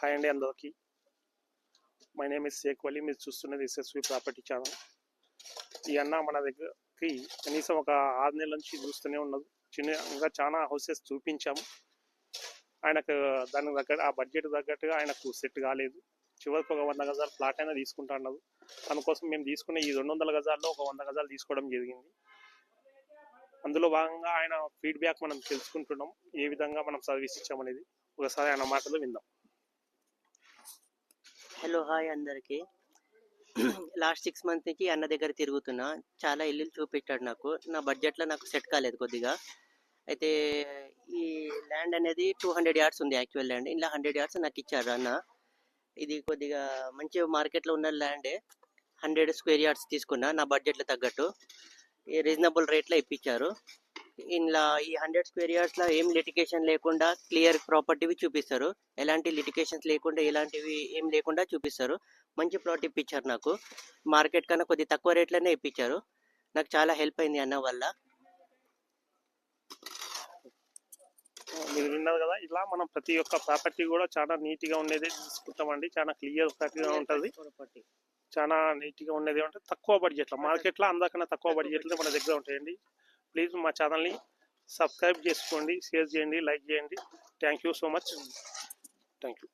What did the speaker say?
Hi అండి అందరికి. My name is Shaik Vali. మీరు చూస్తున్నది ఎస్ఎస్వి ప్రాపర్టీ ఛానల్. ఈ అన్న మన దగ్గరికి కనీసం ఒక 6 నెలల నుంచి చూస్తూనే ఉన్నది. ఇంకా చాలా హౌసెస్ చూపించాము. ఆయనకు దానికి తగ్గట్టు ఆ బడ్జెట్ తగ్గట్టుగా ఆయనకు సెట్ కాలేదు. చివరికి ఒక 100 గజాలు ప్లాట్ అయినా తీసుకుంటా అన్నది. దానికోసం మేము తీసుకునే ఈ 200 గజాల్లో ఒక 100 గజాలు తీసుకోవడం జరిగింది. అందులో భాగంగా ఆయన ఫీడ్బ్యాక్ మనం తెలుసుకుంటున్నాం, ఏ విధంగా మనం సర్వీస్ ఇచ్చామనేది. ఒకసారి ఆయన మాటలు విందాం. హలో, హాయ్ అందరికి. లాస్ట్ 6 మంత్స్ నుంచి అన్న దగ్గర తిరుగుతున్నా. చాలా ఇల్లు చూపించాడు నాకు. నా బడ్జెట్లో నాకు సెట్ కాలేదు కొద్దిగా. అయితే ఈ ల్యాండ్ అనేది 200 యార్డ్స్ ఉంది యాక్చువల్ ల్యాండ్. ఇలా 100 యార్డ్స్ నాకు ఇచ్చారు అన్న. ఇది కొద్దిగా మంచి మార్కెట్లో ఉన్న ల్యాండే. 100 స్క్వేర్ యార్డ్స్ తీసుకున్నా నా బడ్జెట్లో తగ్గట్టు. రీజనబుల్ రేట్లో ఇప్పించారు. ఇలా ఈ 100 స్క్వేర్ యార్డ్స్లో ఏం లిటిగేషన్ లేకుండా క్లియర్ ప్రాపర్టీవి చూపిస్తారు. ఎలాంటి లిటిగేషన్స్ లేకుండా, ఎలాంటివి ఏం లేకుండా చూపిస్తారు. మంచి ప్లాట్ ఇప్పించారు నాకు. మార్కెట్ కన్నా కొద్ది తక్కువ రేట్లోనే ఇప్పించారు. నాకు చాలా హెల్ప్ అయింది అన్న వల్ల. మీరు విన్నారు కదా, ఇలా మనం ప్రతి ఒక్క ప్రాపర్టీ కూడా చాలా నీట్గా ఉండేది తీసుకుంటామండి. చాలా క్లియర్ కట్గా ఉంటుంది. చాలా నీట్గా ఉండేది అంటే తక్కువ బడ్జెట్లో, మార్కెట్లో అందరికన్నా తక్కువ బడ్జెట్లో మన దగ్గర ఉంటాయండి. ప్లీజ్ మా ఛానల్ని సబ్స్క్రైబ్ చేసుకోండి, షేర్ చేయండి, లైక్ చేయండి. Thank you so much. Thank you.